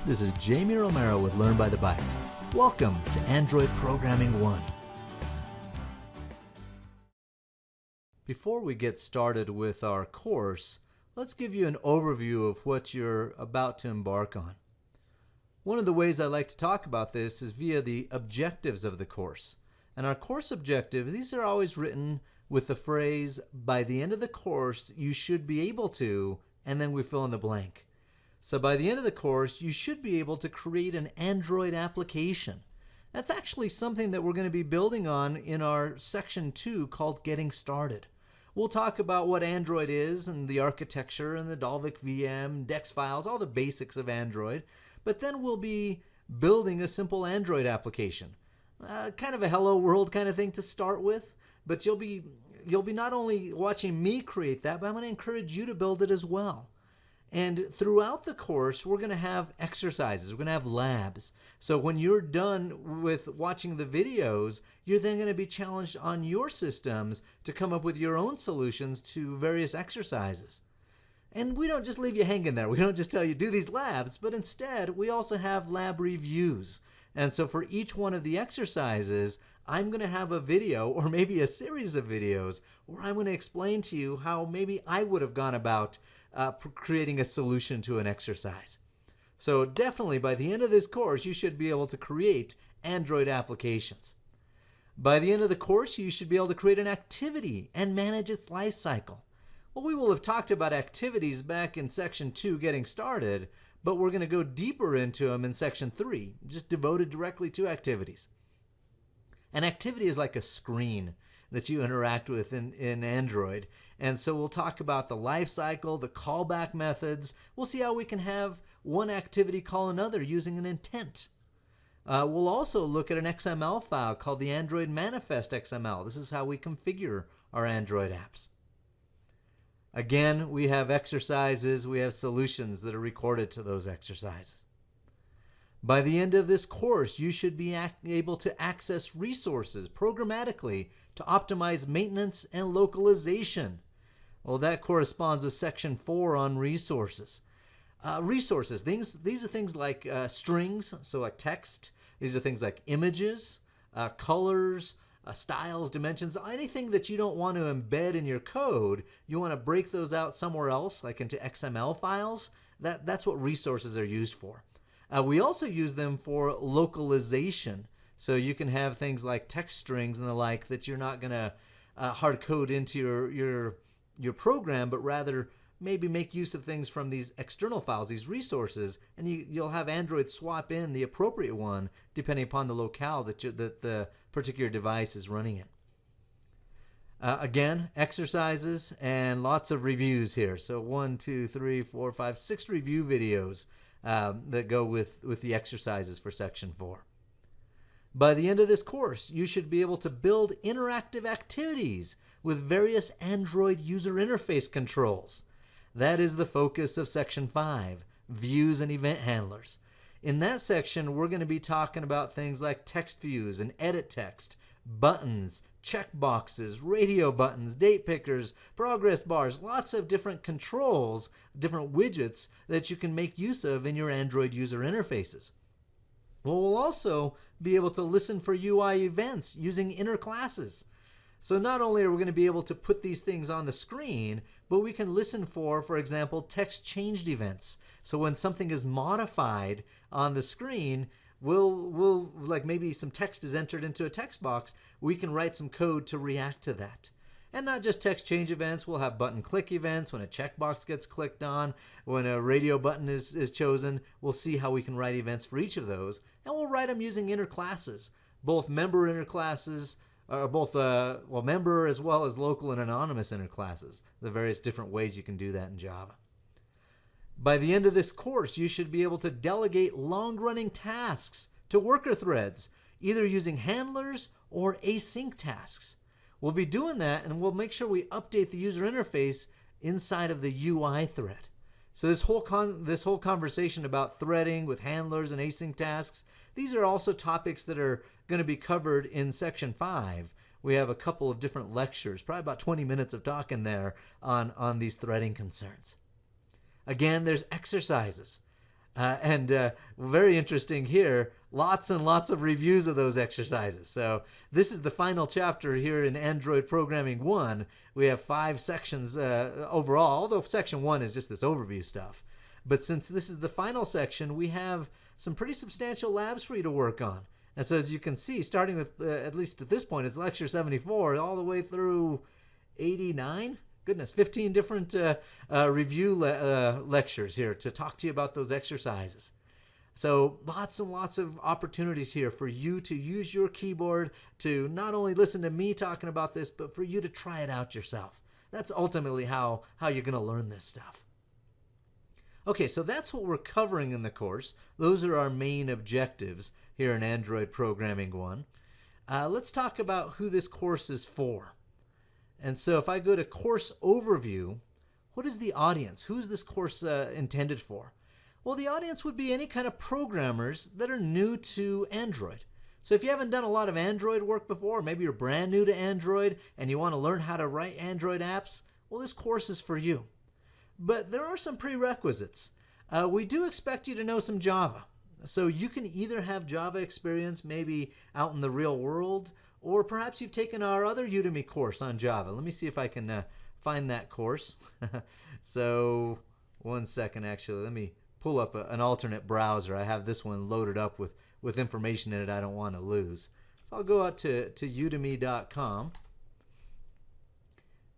This is Jamie Romero with Learn by the Byte. Welcome to Android Programming 1. Before we get started with our course, let's give you an overview of what you're about to embark on. One of the ways I like to talk about this is via the objectives of the course. And our course objectives, these are always written with the phrase, by the end of the course, you should be able to, and then we fill in the blank. So by the end of the course, you should be able to create an Android application. That's actually something that we're going to be building on in our section 2 called Getting Started. We'll talk about what Android is and the architecture and the Dalvik VM, DEX files, all the basics of Android. But then we'll be building a simple Android application. Kind of a hello world kind of thing to start with, but you'll be not only watching me create that, but I'm going to encourage you to build it as well. And throughout the course, we're going to have exercises. We're going to have labs. So when you're done with watching the videos, you're then going to be challenged on your systems to come up with your own solutions to various exercises. And we don't just leave you hanging there. We don't just tell you do these labs, but instead we also have lab reviews. And so for each one of the exercises, I'm going to have a video or maybe a series of videos where I'm going to explain to you how maybe I would have gone about creating a solution to an exercise. So definitely by the end of this course, you should be able to create Android applications. By the end of the course, you should be able to create an activity and manage its life cycle. Well, we will have talked about activities back in section 2, Getting Started, but we're going to go deeper into them in section 3, just devoted directly to activities. An activity is like a screen that you interact with in Android. And so we'll talk about the life cycle, the callback methods. We'll see how we can have one activity call another using an intent. We'll also look at an XML file called the Android Manifest XML. This is how we configure our Android apps. Again, we have exercises, we have solutions that are recorded to those exercises. By the end of this course, you should be able to access resources programmatically to optimize maintenance and localization. Well, that corresponds with section 4 on resources. Resources, these are things like strings, so like text. These are things like images, colors, styles, dimensions, anything that you don't want to embed in your code. You want to break those out somewhere else, like into XML files. That's what resources are used for. We also use them for localization. So you can have things like text strings and the like that you're not going to hard code into your program, but rather maybe make use of things from these external files, these resources, and you'll have Android swap in the appropriate one depending upon the locale that the particular device is running in. Again, exercises and lots of reviews here. So 1, 2, 3, 4, 5, 6 review videos that go with the exercises for section 4. By the end of this course, you should be able to build interactive activities with various Android user interface controls. That is the focus of section 5, views and event handlers. In that section, we're going to be talking about things like text views and edit text, buttons, checkboxes, radio buttons, date pickers, progress bars, lots of different controls, different widgets that you can make use of in your Android user interfaces. Well, we'll also be able to listen for UI events using inner classes. So not only are we going to be able to put these things on the screen, but we can listen for example, text changed events. So when something is modified on the screen, we'll like maybe some text is entered into a text box, we can write some code to react to that. And not just text change events, we'll have button click events when a checkbox gets clicked on, when a radio button is chosen. We'll see how we can write events for each of those, and we'll write them using inner classes, both member inner classes, or both member as well as local and anonymous inner classes, the various different ways you can do that in Java. By the end of this course, you should be able to delegate long-running tasks to worker threads, either using handlers or async tasks. We'll be doing that, and we'll make sure we update the user interface inside of the UI thread. So this whole conversation about threading with handlers and async tasks, these are also topics that are going to be covered in section 5. We have a couple of different lectures, probably about 20 minutes of talking there on these threading concerns. Again, there's exercises. And very interesting here, lots and lots of reviews of those exercises. So this is the final chapter here in Android Programming 1. We have 5 sections overall, although section 1 is just this overview stuff. But since this is the final section, we have some pretty substantial labs for you to work on. And so as you can see, starting with, at least at this point, it's lecture 74, all the way through 89? Goodness, 15 different review lectures here to talk to you about those exercises. So lots and lots of opportunities here for you to use your keyboard to not only listen to me talking about this, but for you to try it out yourself. That's ultimately how you're going to learn this stuff. Okay, so that's what we're covering in the course. Those are our main objectives here in Android Programming 1. Let's talk about who this course is for. And so if I go to course overview, what is the audience? Who's this course intended for? Well, the audience would be any kind of programmers that are new to Android. So if you haven't done a lot of Android work before, maybe you're brand new to Android and you want to learn how to write Android apps, well, this course is for you. But there are some prerequisites. We do expect you to know some Java. So you can either have Java experience maybe out in the real world, or perhaps you've taken our other Udemy course on Java. Let me see if I can find that course. So, one second actually. Let me pull up an alternate browser. I have this one loaded up with information in it I don't want to lose. So I'll go out to udemy.com.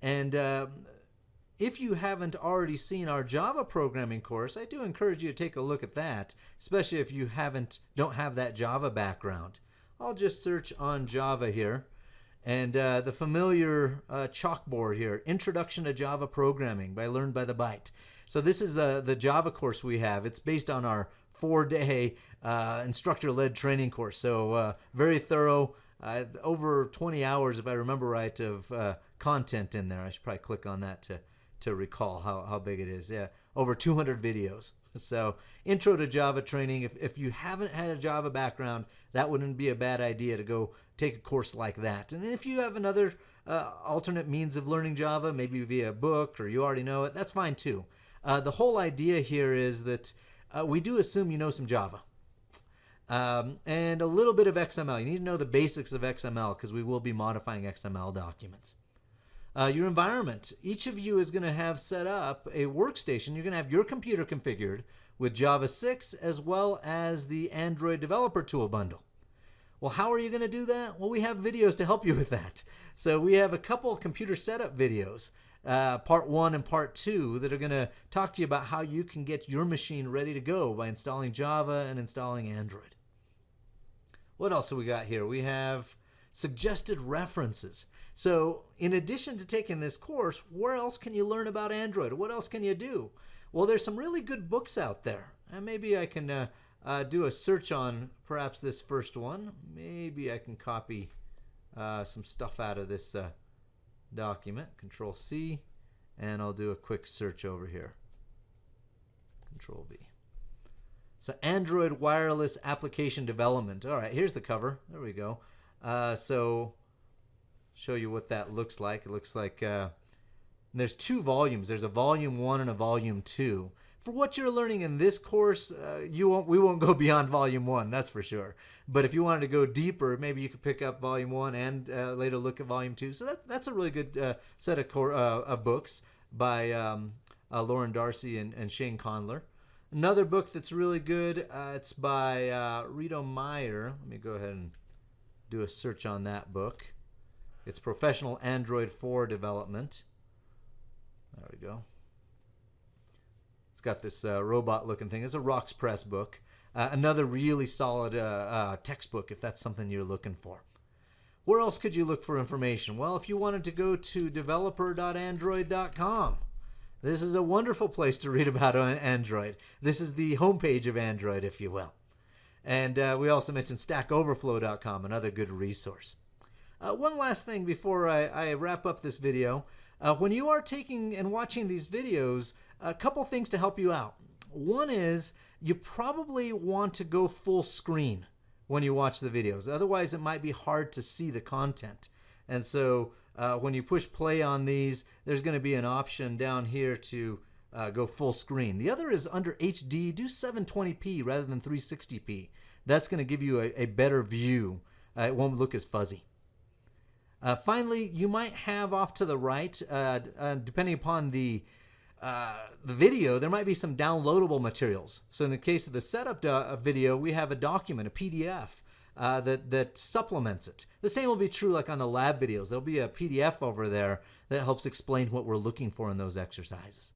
And if you haven't already seen our Java programming course, I do encourage you to take a look at that, especially if you don't have that Java background. I'll just search on Java here, and the familiar chalkboard here, Introduction to Java Programming by Learn by the Byte. So this is the Java course we have. It's based on our 4-day instructor-led training course, so very thorough, over 20 hours, if I remember right, of content in there. I should probably click on that to recall how big it is. Yeah, over 200 videos. So intro to Java training. If you haven't had a Java background, that wouldn't be a bad idea to go take a course like that. And if you have another alternate means of learning Java, maybe via a book or you already know it, that's fine too. The whole idea here is that we do assume you know some Java. And a little bit of XML. You need to know the basics of XML because we will be modifying XML documents. Your environment. Each of you is going to have set up a workstation. You're going to have your computer configured with Java 6 as well as the Android Developer Tool bundle. Well, how are you going to do that? Well, we have videos to help you with that. So we have a couple computer setup videos, part 1 and part 2, that are going to talk to you about how you can get your machine ready to go by installing Java and installing Android. What else have we got here? We have suggested references. So in addition to taking this course, where else can you learn about Android? What else can you do? Well, there's some really good books out there. And maybe I can do a search on perhaps this first one. Maybe I can copy some stuff out of this document. Control C, and I'll do a quick search over here. Control V. So Android Wireless Application Development. All right, here's the cover. There we go. So show you what that looks like. It looks like there's 2 volumes. There's a volume 1 and a volume 2. For what you're learning in this course, we won't go beyond volume 1, that's for sure. But if you wanted to go deeper, maybe you could pick up volume 1 and later look at volume 2. So that's a really good set of books by Lauren Darcy and Shane Conler. Another book that's really good, it's by Rito Meyer. Let me go ahead and do a search on that book. It's Professional Android 4 Development. There we go. It's got this robot-looking thing. It's a Rocks Press book. Another really solid textbook if that's something you're looking for. Where else could you look for information? Well, if you wanted to go to developer.android.com. This is a wonderful place to read about Android. This is the homepage of Android, if you will. And we also mentioned stackoverflow.com, another good resource. One last thing before I wrap up this video. When you are taking and watching these videos, a couple things to help you out. One is you probably want to go full screen when you watch the videos. Otherwise, it might be hard to see the content. And so when you push play on these, there's going to be an option down here to go full screen. The other is under HD, do 720p rather than 360p. That's going to give you a better view. It won't look as fuzzy. Finally, you might have off to the right, depending upon the video, there might be some downloadable materials. So in the case of the setup video, we have a document, a PDF, that supplements it. The same will be true like on the lab videos. There'll be a PDF over there that helps explain what we're looking for in those exercises.